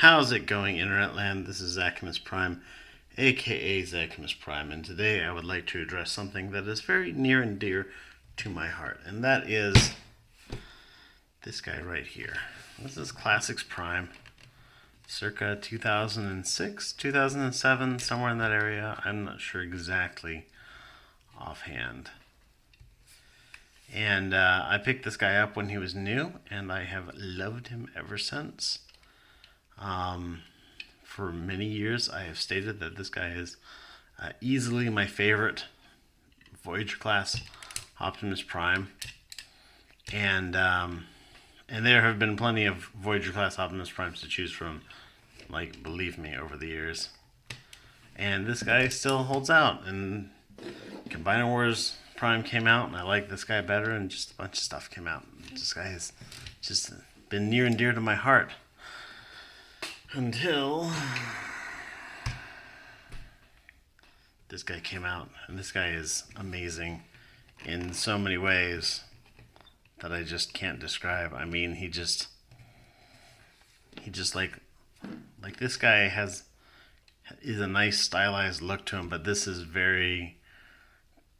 How's it going, Internet Land? This is Zachamus Prime, aka Zachamus Prime, and today I would like to address something that is very near and dear to my heart, and that is this guy right here. This is Classics Prime, circa 2006, 2007, somewhere in that area. I'm not sure exactly offhand. And I picked this guy up when he was new, and I have loved him ever since. For many years, I have stated that this guy is easily my favorite Voyager class Optimus Prime, and there have been plenty of Voyager class Optimus Primes to choose from, like, believe me, over the years. And this guy still holds out. And Combiner Wars Prime came out, and I like this guy better, and just a bunch of stuff came out. This guy has just been near and dear to my heart. Until this guy came out, and this guy is amazing in so many ways that I just can't describe. I mean, he just like this guy is a nice stylized look to him, but this is very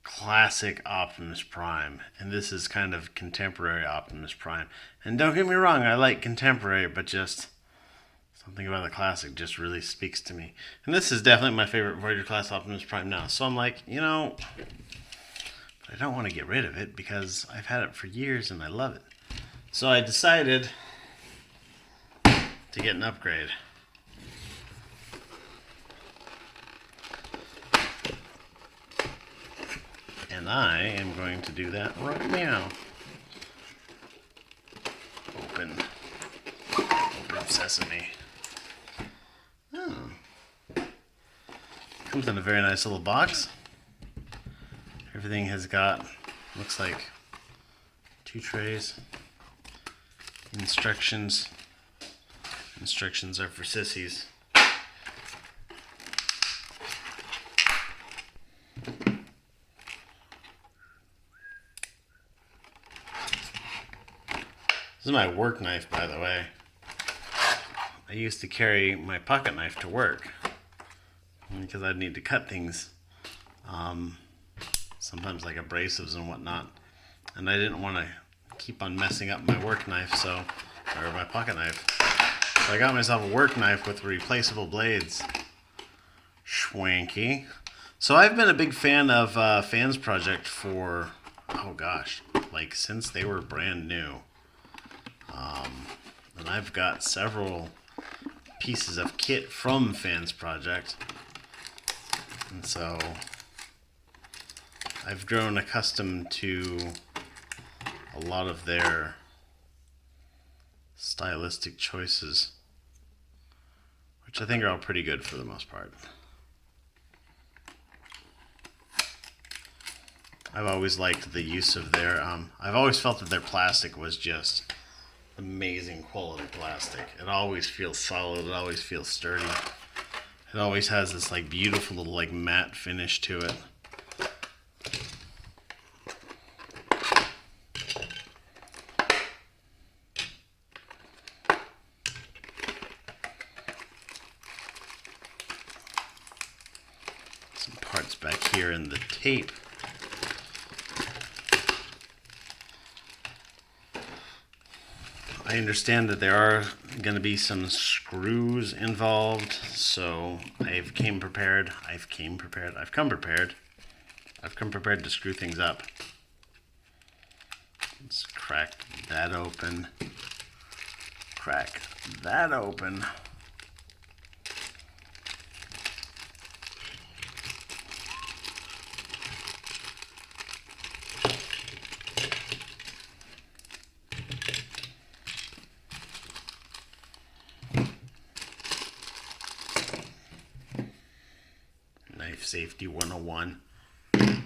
classic Optimus Prime, and this is kind of contemporary Optimus Prime. And don't get me wrong, I like contemporary, but just something about the classic just really speaks to me. And this is definitely my favorite Voyager class Optimus Prime now. So I'm like, I don't want to get rid of it because I've had it for years and I love it. So I decided to get an upgrade. And I am going to do that right now. Open Sesame. Comes in a very nice little box. Everything has got, looks like, 2 trays. Instructions. Instructions are for sissies. This is my work knife, by the way. I used to carry my pocket knife to work because I'd need to cut things, sometimes like abrasives and whatnot, and I didn't want to keep on messing up my work knife, or my pocket knife. So I got myself a work knife with replaceable blades. Schwanky. So I've been a big fan of FansProject for, oh gosh, like since they were brand new. And I've got several pieces of kit from FansProject, and so I've grown accustomed to a lot of their stylistic choices, which I think are all pretty good for the most part. I've always liked the use of their, I've always felt that their plastic was just amazing quality plastic. It always feels solid, it always feels sturdy. It always has this like beautiful little like matte finish to it. Some parts back here in the tape. I understand that there are going to be some screws involved, so I've come prepared. I've come prepared to screw things up. Let's crack that open. Crack that open. Knife Safety 101. I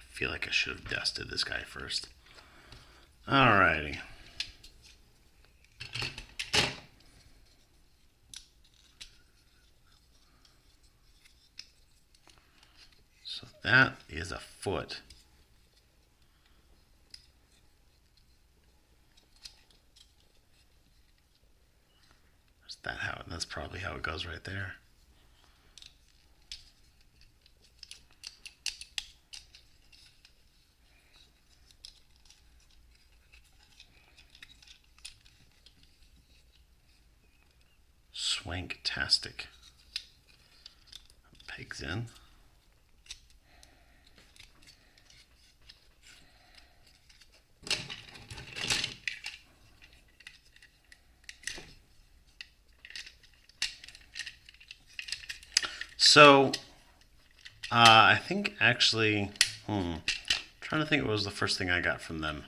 feel like I should have dusted this guy first. Alrighty. So that is a foot. That's probably how it goes right there. Swanktastic. Pegs in. So, I think actually, trying to think what was the first thing I got from them.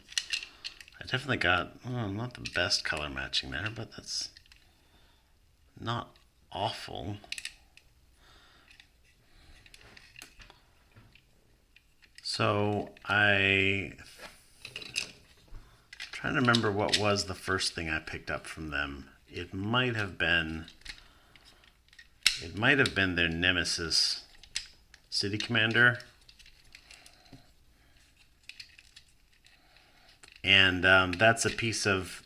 I definitely got, not the best color matching there, but that's not awful. So I'm trying to remember what was the first thing I picked up from them. It might have been their Nemesis City Commander. And that's a piece of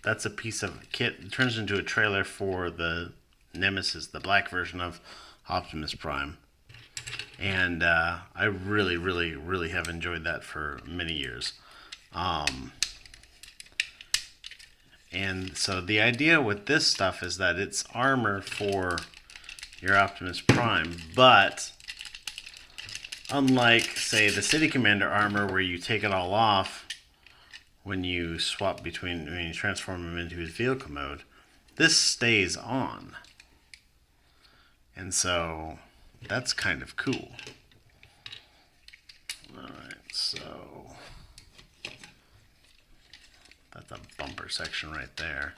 kit. It turns into a trailer for the Nemesis, the black version of Optimus Prime. And I really, really, really have enjoyed that for many years. And so the idea with this stuff is that it's armor for your Optimus Prime, but unlike, say, the City Commander armor where you take it all off when you transform him into his vehicle mode, this stays on. And so that's kind of cool. Alright, so that's a bumper section right there.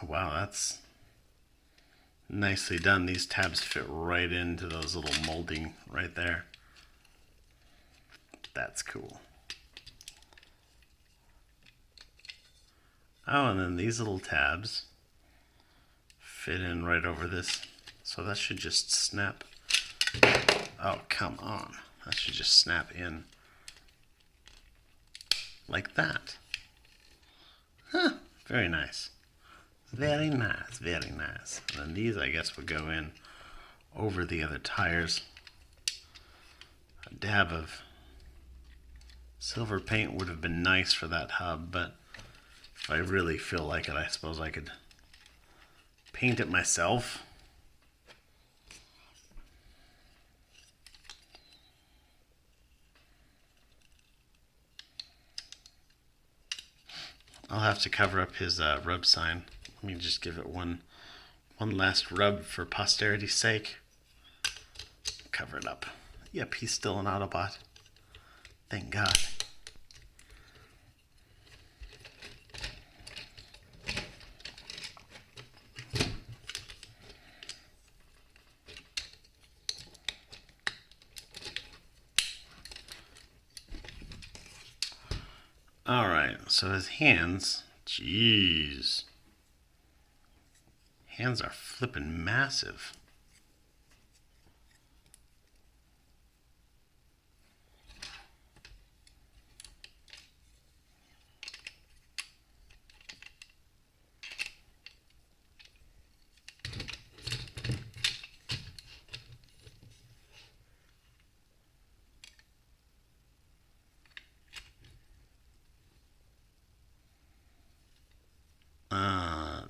Oh, wow, that's nicely done. These tabs fit right into those little molding right there. That's cool. Oh, and then these little tabs fit in right over this. So that should just snap. Oh, come on. That should just snap in like that. Huh, very nice. Very nice, very nice. And then these, I guess, would go in over the other tires. A dab of silver paint would have been nice for that hub, but if I really feel like it, I suppose I could paint it myself. I'll have to cover up his rub sign. Let me just give it one last rub for posterity's sake. Cover it up. Yep, he's still an Autobot. Thank God. Alright, so his hands, jeez. Hands are flippin' massive.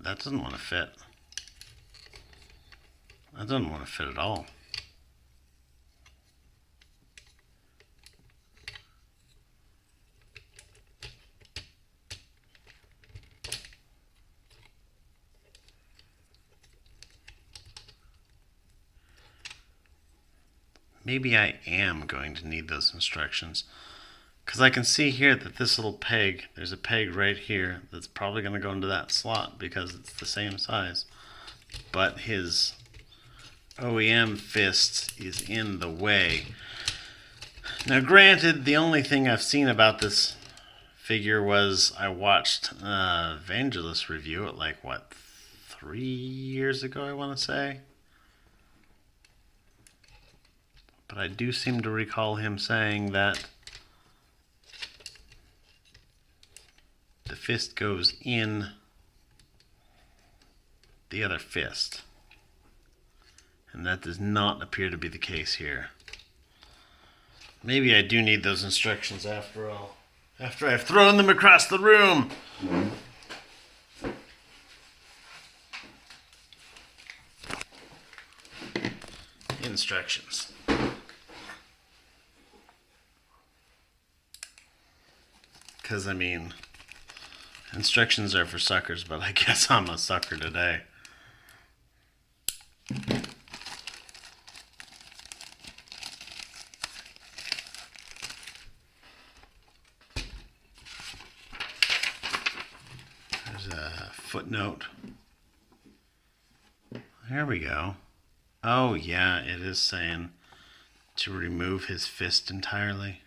That doesn't want to fit. That doesn't want to fit at all. Maybe I am going to need those instructions. Because I can see here that this little peg, there's a peg right here that's probably going to go into that slot because it's the same size. But his OEM fist is in the way. Now granted, the only thing I've seen about this figure was I watched Vangelis review it like, what, 3 years ago, I want to say? But I do seem to recall him saying that fist goes in the other fist. And that does not appear to be the case here. Maybe I do need those instructions after all. After I've thrown them across the room. Instructions. Because, I mean, instructions are for suckers, but I guess I'm a sucker today. There's a footnote. There we go. Oh, yeah, it is saying to remove his fist entirely.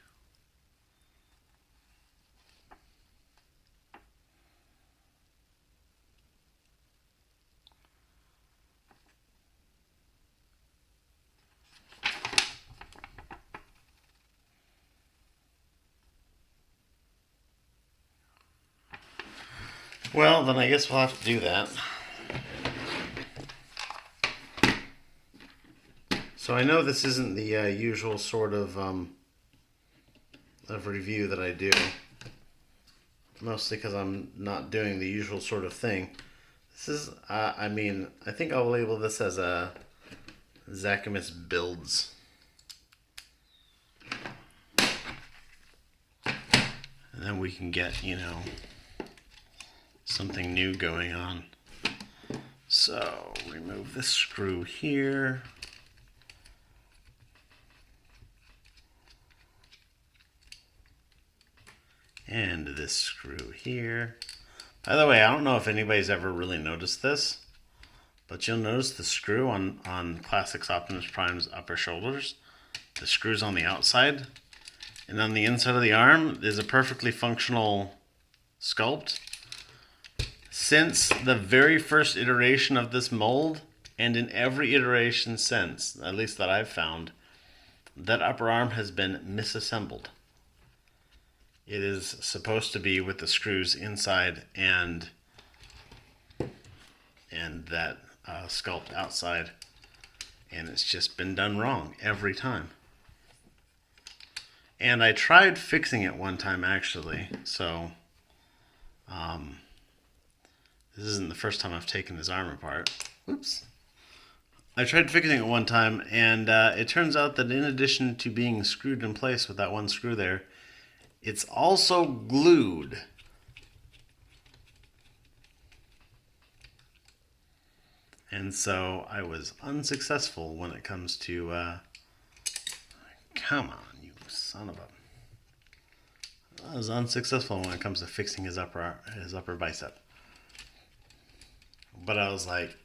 Well, then I guess we'll have to do that. So I know this isn't the usual sort of review that I do. Mostly because I'm not doing the usual sort of thing. This is, I mean, I think I'll label this as a Zacchaeus Builds. And then we can get, you know, something new going on. So, remove this screw here. And this screw here. By the way, I don't know if anybody's ever really noticed this, but you'll notice the screw on Classics Optimus Prime's upper shoulders. The screw's on the outside. And on the inside of the arm is a perfectly functional sculpt. Since the very first iteration of this mold, and in every iteration since, at least that I've found, that upper arm has been misassembled. It is supposed to be with the screws inside and that sculpt outside, and it's just been done wrong every time. And I tried fixing it one time actually, so this isn't the first time I've taken his arm apart. Whoops. I tried fixing it one time, and it turns out that in addition to being screwed in place with that one screw there, it's also glued. And so I was unsuccessful when it comes to, come on, you son of a... I was unsuccessful when it comes to fixing his upper bicep. But I was like,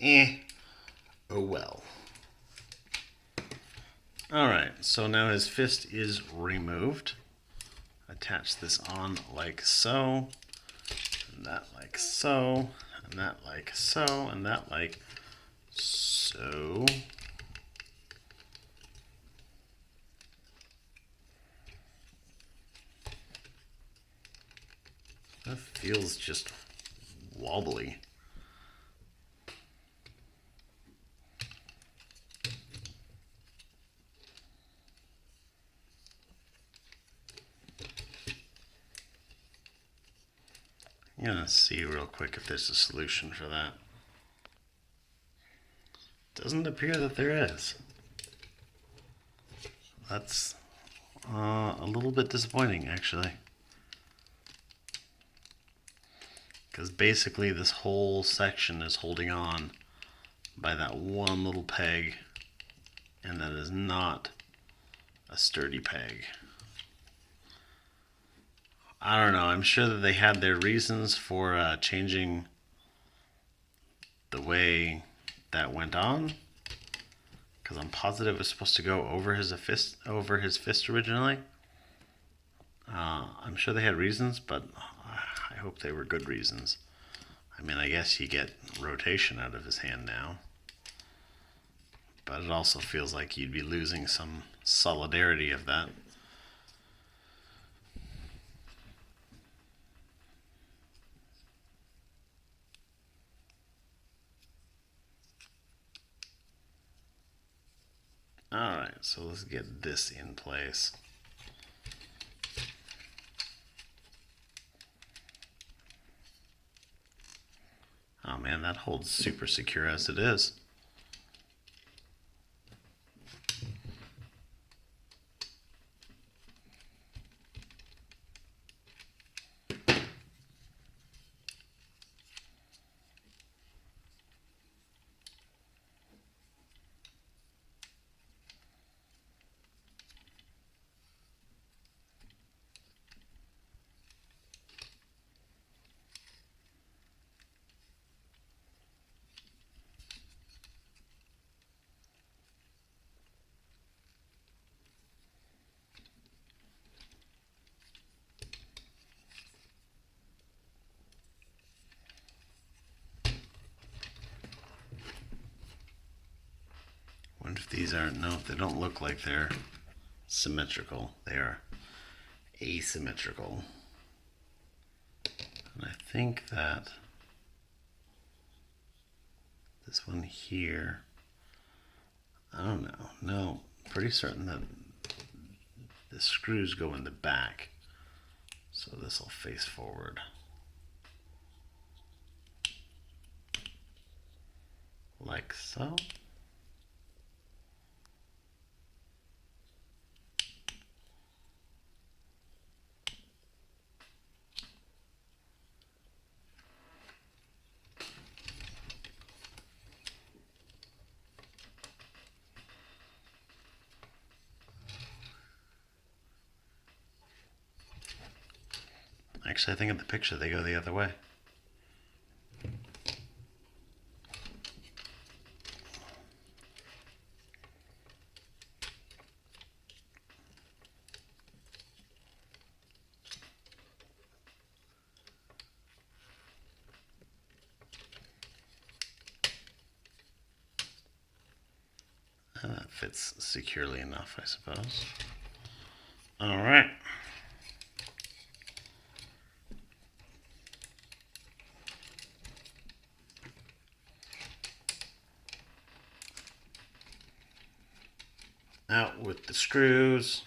oh well. Alright, so now his fist is removed. Attach this on like so, and that like so, and that like so, and that like so. That feels just wobbly. I'm gonna see real quick if there's a solution for that. Doesn't appear that there is. That's a little bit disappointing, actually. Because basically this whole section is holding on by that one little peg, and that is not a sturdy peg. I don't know, I'm sure that they had their reasons for changing the way that went on, because I'm positive it was supposed to go over his fist originally. I'm sure they had reasons, but I hope they were good reasons. I mean, I guess you get rotation out of his hand now, but it also feels like you'd be losing some solidarity of that. Alright, so let's get this in place. Oh man, that holds super secure as it is. Wonder if these aren't, no, they don't look like they're symmetrical. They are asymmetrical. And I think that this one here, I don't know. No, pretty certain that the screws go in the back. So this will face forward. Like so. Actually, I think in the picture they go the other way. And that fits securely enough, I suppose. All right. Out with the screws.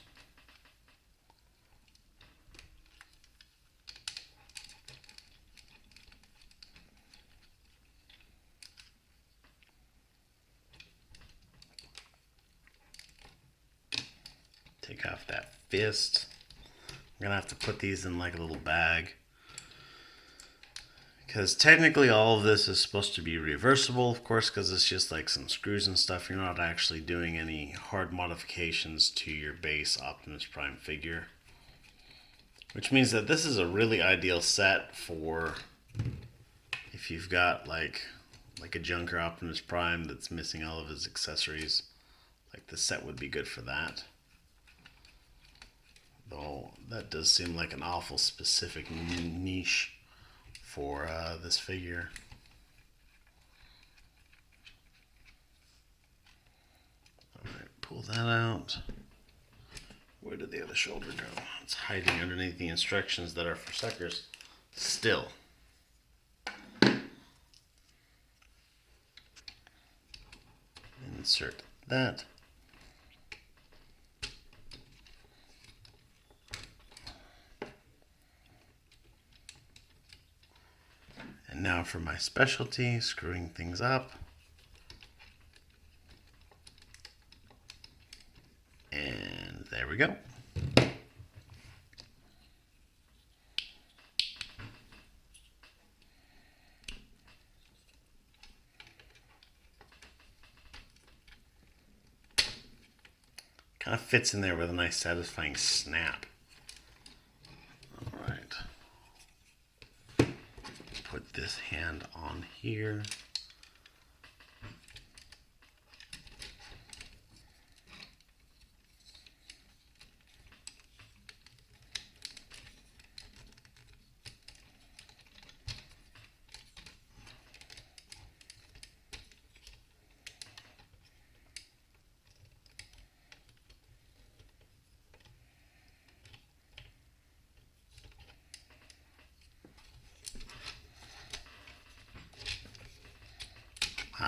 Take off that fist. I'm gonna have to put these in like a little bag, because technically all of this is supposed to be reversible, of course, because it's just like some screws and stuff. You're not actually doing any hard modifications to your base Optimus Prime figure, which means that this is a really ideal set for if you've got like a junker Optimus Prime that's missing all of his accessories. Like, the set would be good for that. Though that does seem like an awful specific niche for this figure. Alright, pull that out. Where did the other shoulder go? It's hiding underneath the instructions that are for suckers. Still. Insert that. And now for my specialty, screwing things up. And there we go. Kind of fits in there with a nice satisfying snap. Alright. Put this hand on here.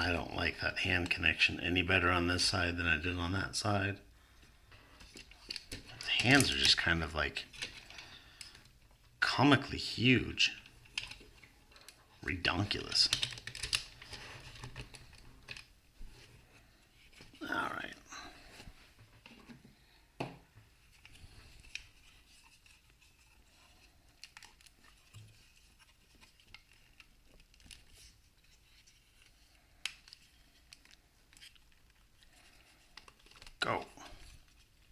I don't like that hand connection any better on this side than I did on that side. The hands are just kind of like comically huge. Redonkulous. All right. Go.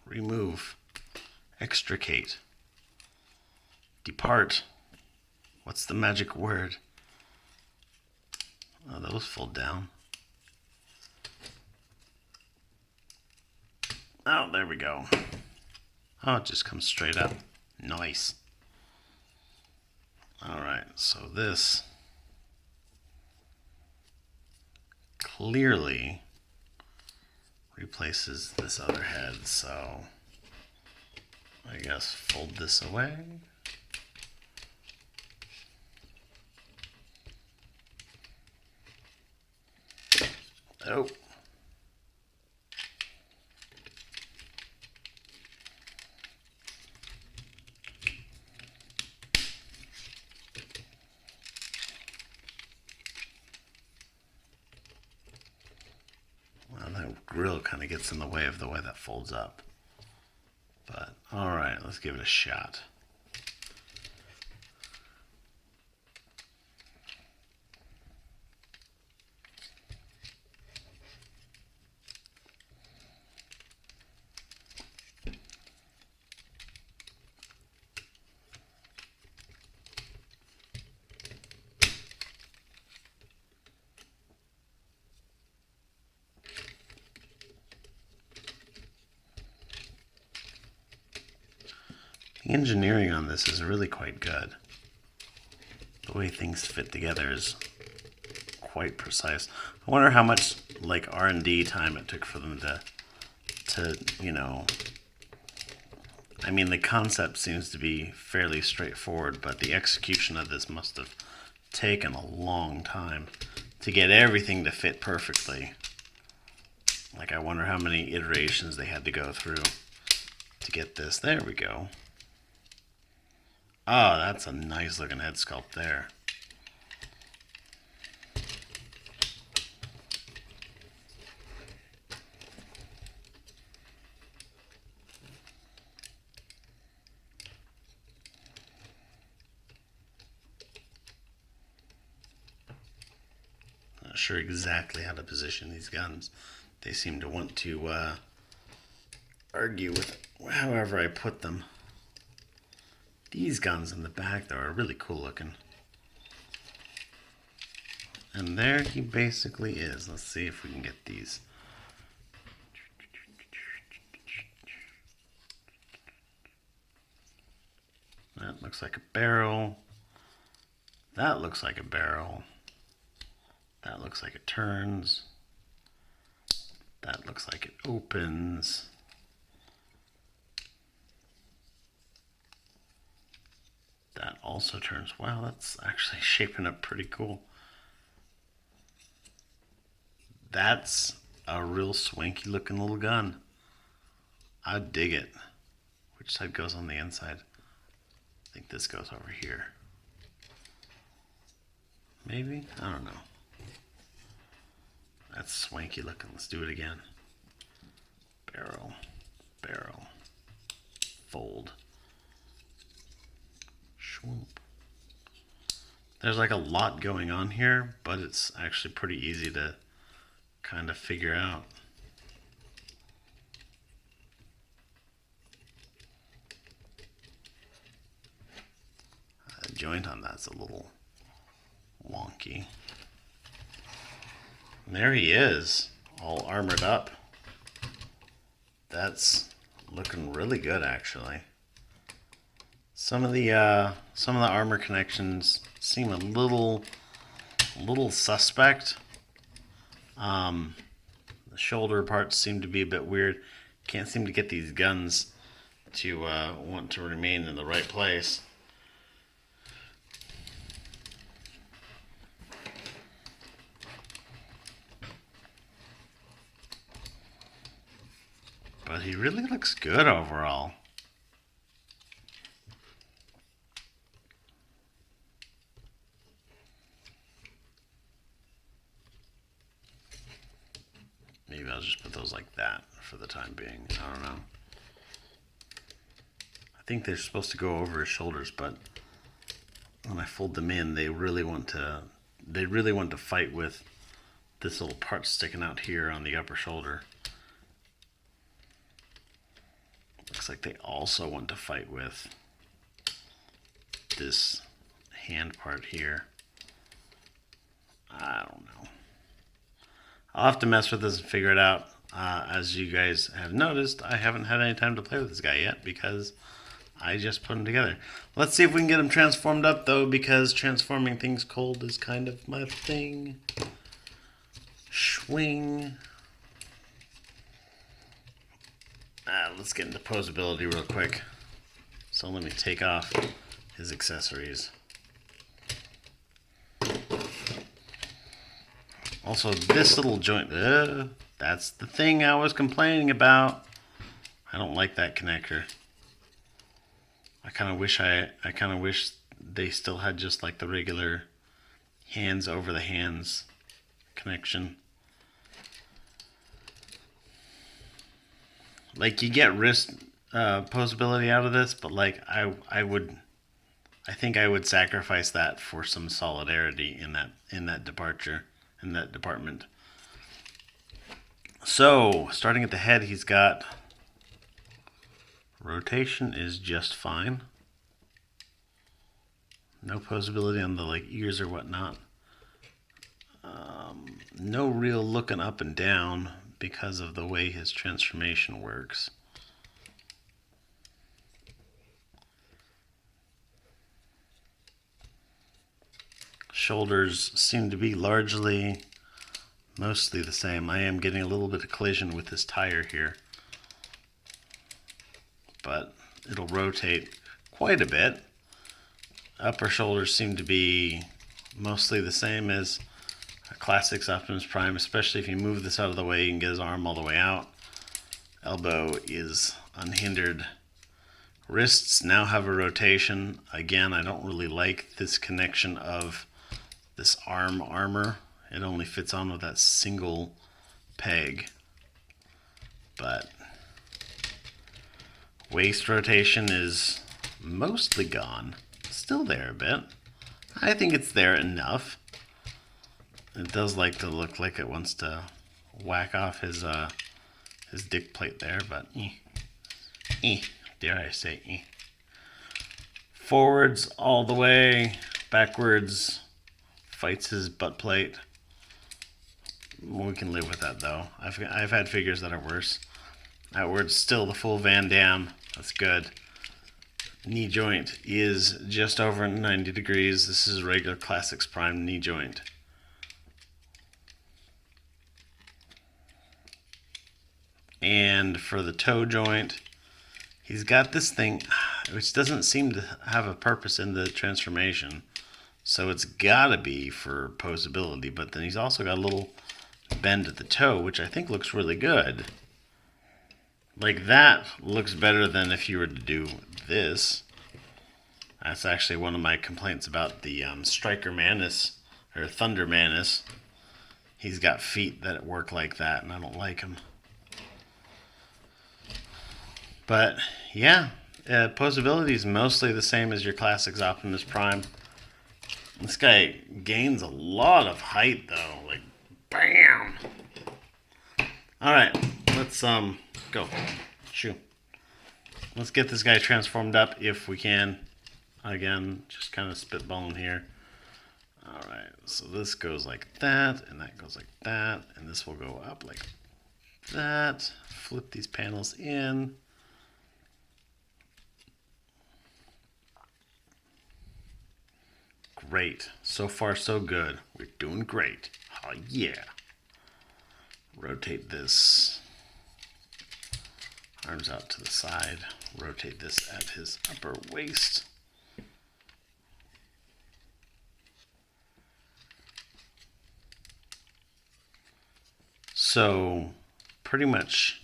Remove. Extricate. Depart. What's the magic word? Oh, those fold down. Oh, there we go. Oh, it just comes straight up. Nice. Alright, so this clearly replaces this other head, so I guess fold this away. Oh. Well, that grill kind of gets in the way of the way that folds up. But, alright, let's give it a shot. The engineering on this is really quite good. The way things fit together is quite precise. I wonder how much like R&D time it took for them to you know, I mean the concept seems to be fairly straightforward, but the execution of this must have taken a long time to get everything to fit perfectly. Like I wonder how many iterations they had to go through to get this. There we go. Oh, that's a nice looking head sculpt there. Not sure exactly how to position these guns. They seem to want to argue with however I put them. These guns in the back, though, are really cool looking. And there he basically is. Let's see if we can get these. That looks like a barrel. That looks like a barrel. That looks like it turns. That looks like it opens. That also turns. Wow, that's actually shaping up pretty cool. That's a real swanky looking little gun. I dig it. Which side goes on the inside? I think this goes over here. Maybe? I don't know. That's swanky looking. Let's do it again. Barrel. Barrel. Fold. Swoop. There's like a lot going on here, but it's actually pretty easy to kind of figure out. The joint on that's a little wonky. And there he is, all armored up. That's looking really good, actually. Some of the armor connections seem a little suspect. The shoulder parts seem to be a bit weird. Can't seem to get these guns to want to remain in the right place. he really looks good overall. Maybe I'll just put those like that for the time being. I don't know. I think they're supposed to go over his shoulders, but when I fold them in, they really want to fight with this little part sticking out here on the upper shoulder. Looks like they also want to fight with this hand part here. I don't know. I'll have to mess with this and figure it out. As you guys have noticed, I haven't had any time to play with this guy yet because I just put him together. Let's see if we can get him transformed up, though, because transforming things cold is kind of my thing. Swing. Let's get into Poseability real quick. So let me take off his accessories. Also, this little joint, that's the thing I was complaining about. I don't like that connector. I kind of wish they still had just like the regular hands over the hands connection. Like, you get wrist Poseability out of this, but like I think I would sacrifice that for some solidarity in that department. So, starting at the head, he's got rotation is just fine. No Poseability on the like ears or whatnot. No real looking up and down because of the way his transformation works. Shoulders seem to be mostly the same. I am getting a little bit of collision with this tire here, but it'll rotate quite a bit. Upper shoulders seem to be mostly the same as a Classics Optimus Prime, especially if you move this out of the way, you can get his arm all the way out. Elbow is unhindered. Wrists now have a rotation. Again, I don't really like this connection of this armor. It only fits on with that single peg. But waist rotation is mostly gone. Still there a bit. I think it's there enough. It does like to look like it wants to whack off his dick plate there, but dare I say. Forwards all the way, backwards fights his butt plate. We can live with that though. I've had figures that are worse. Outwards still the full Van Damme. That's good. Knee joint is just over 90 degrees. This is a regular Classics Prime knee joint. And for the toe joint, he's got this thing which doesn't seem to have a purpose in the transformation. So it's gotta be for Poseability, but then he's also got a little bend at the toe, which I think looks really good. Like, that looks better than if you were to do this. That's actually one of my complaints about the Striker Manus, or Thunder Manus. He's got feet that work like that, and I don't like them. But yeah, Poseability is mostly the same as your Classics Optimus Prime. This guy gains a lot of height though, like bam. All right, let's go. Shoo. Let's get this guy transformed up if we can. Again, just kind of spitballing here. All right, so this goes like that, and that goes like that, and this will go up like that. Flip these panels in. Great. So far, so good. We're doing great. Oh, yeah. Rotate this. Arms out to the side. Rotate this at his upper waist. So, pretty much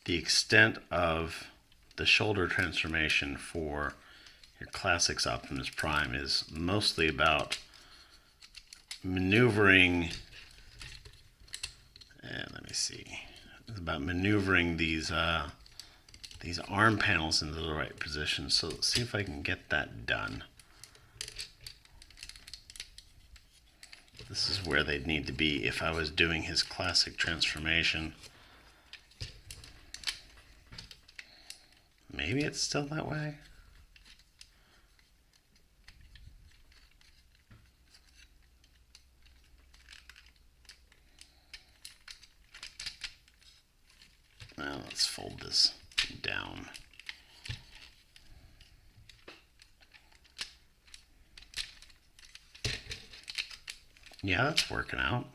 the extent of the shoulder transformation for your Classics Optimus Prime is mostly about maneuvering, and let me see, it's about maneuvering these arm panels into the right position. So let's see if I can get that done. This is where they'd need to be if I was doing his classic transformation. Maybe it's still that way. Well, let's fold this down. Yeah, that's working out.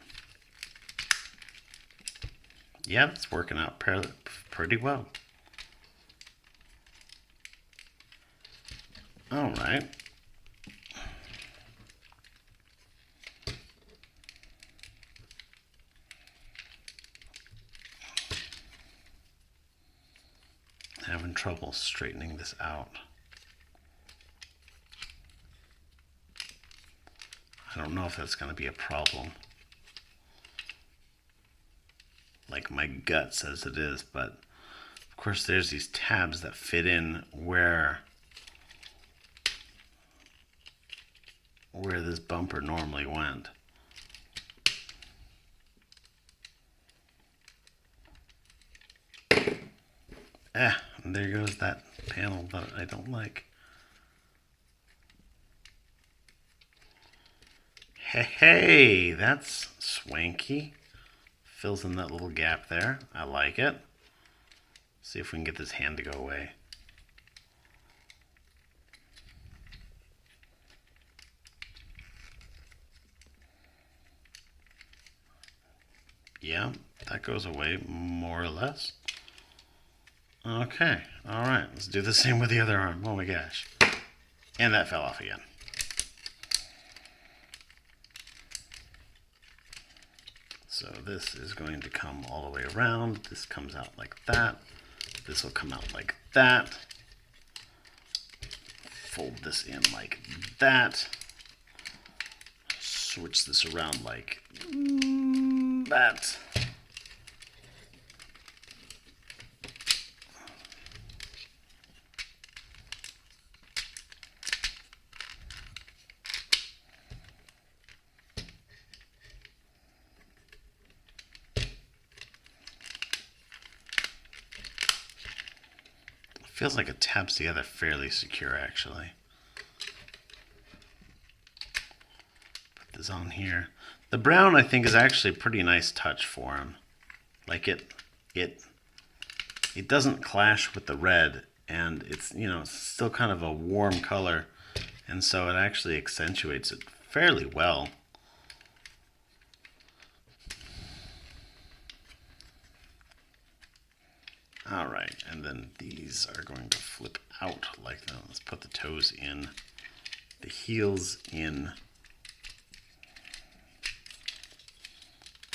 Yeah, that's working out pretty well. All right. Having trouble straightening this out. I don't know if that's going to be a problem. Like my gut says it is, but of course there's these tabs that fit in where this bumper normally went. And there goes that panel that I don't like. Hey, that's swanky. Fills in that little gap there. I like it. See if we can get this hand to go away. Yeah, that goes away more or less. Okay, all right, let's do the same with the other arm. Oh my gosh. And that fell off again. So this is going to come all the way around. This comes out like that. This will come out like that. Fold this in like that. Switch this around like that. Feels like it taps together fairly secure, actually. Put this on here. The brown, I think, is actually a pretty nice touch for him. Like it doesn't clash with the red, and it's, you know, it's still kind of a warm color, and so it actually accentuates it fairly well. All right, and then these are going to flip out like that. Let's put the toes in, the heels in.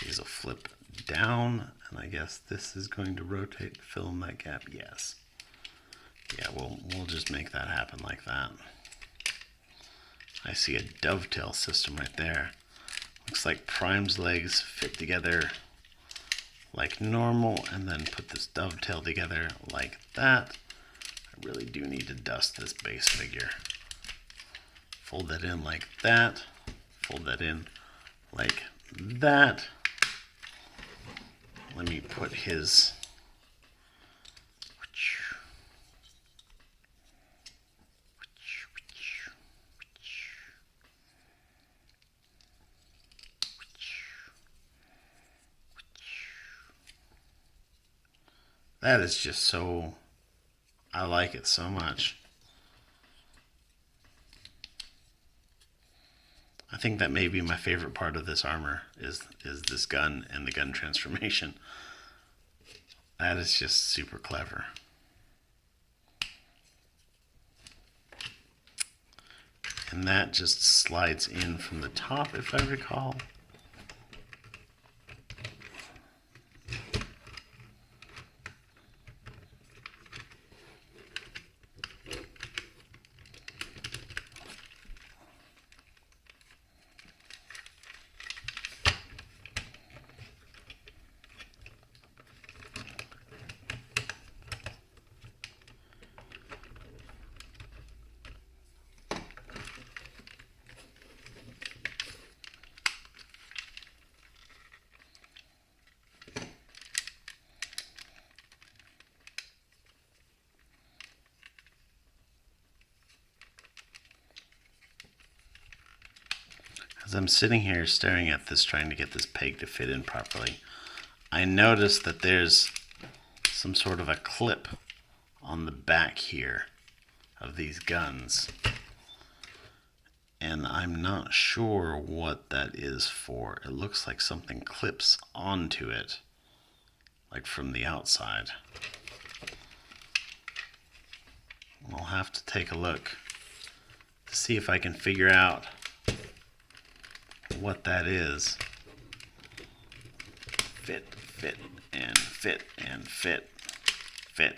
These will flip down, and I guess this is going to rotate, fill in that gap. Yes. Yeah, we'll just make that happen like that. I see a dovetail system right there. Looks like Prime's legs fit together like normal, and then put this dovetail together like that. I really do need to dust this base figure. Fold that in like that. Fold that in like that. Let me put his that is just so, I like it so much. I think that may be my favorite part of this armor is this gun and the gun transformation. That is just super clever. And that just slides in from the top, if I recall. as I'm sitting here staring at this, trying to get this peg to fit in properly, I noticed that there's some sort of a clip on the back here of these guns. And I'm not sure what that is for. It looks like something clips onto it, like from the outside. I'll have to take a look to see if I can figure out what that is. Fit, fit, and fit, and fit, fit.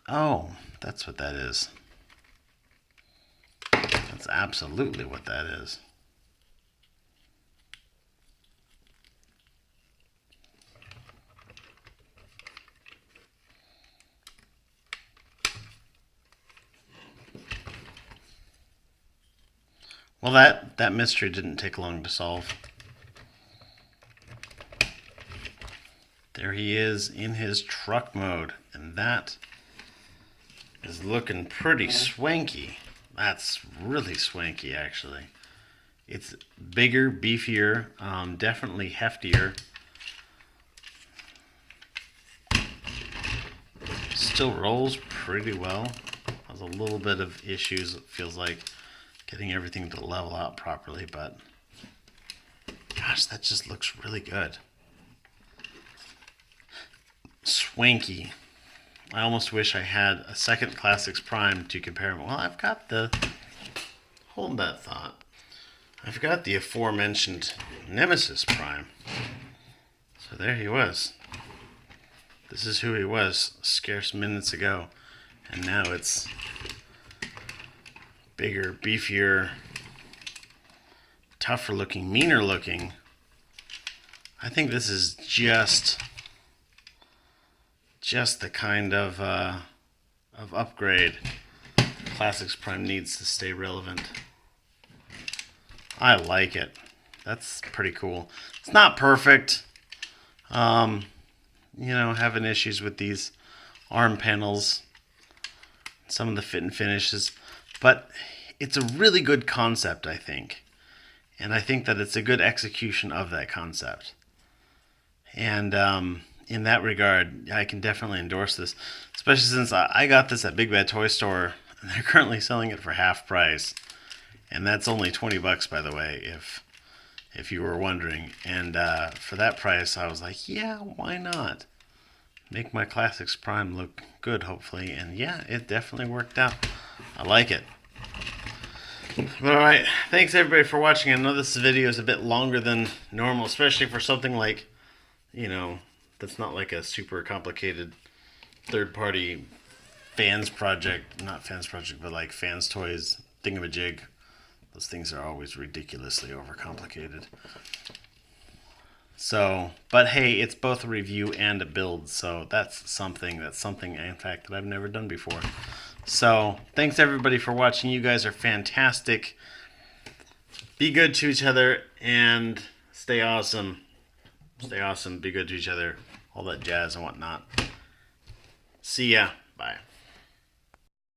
Oh, that's what that is. That's absolutely what that is. Well, that mystery didn't take long to solve. There he is in his truck mode, and that is looking pretty swanky. That's really swanky, actually. It's bigger, beefier, definitely heftier. Still rolls pretty well. Has a little bit of issues, it feels like, getting everything to level out properly, but gosh, that just looks really good. Swanky. I almost wish I had a second Classics Prime to compare them. Well, I've got the, hold that thought, I've got the aforementioned Nemesis Prime. So there he was. This is who he was scarce minutes ago, and now it's bigger, beefier, tougher looking, meaner looking. I think this is just the kind of upgrade Classics Prime needs to stay relevant. I like it. That's pretty cool. It's not perfect. You know, having issues with these arm panels, some of the fit and finishes, but it's a really good concept, I think. And I think that it's a good execution of that concept. And in that regard, I can definitely endorse this, especially since I got this at Big Bad Toy Store, and they're currently selling it for half price. And that's only $20, by the way, if you were wondering. And for that price, I was like, yeah, why not? Make my Classics Prime look good, hopefully. And yeah, it definitely worked out. I like it. But alright, thanks everybody for watching. I know this video is a bit longer than normal, especially for something like, you know, that's not like a super complicated third-party fans project. Not fans project, but like Fans Toys thingamajig. Those things are always ridiculously overcomplicated. So, but hey, it's both a review and a build, so that's something, in fact, that I've never done before. So, thanks everybody for watching. You guys are fantastic. Be good to each other and stay awesome. Stay awesome, be good to each other, all that jazz and whatnot. See ya. Bye.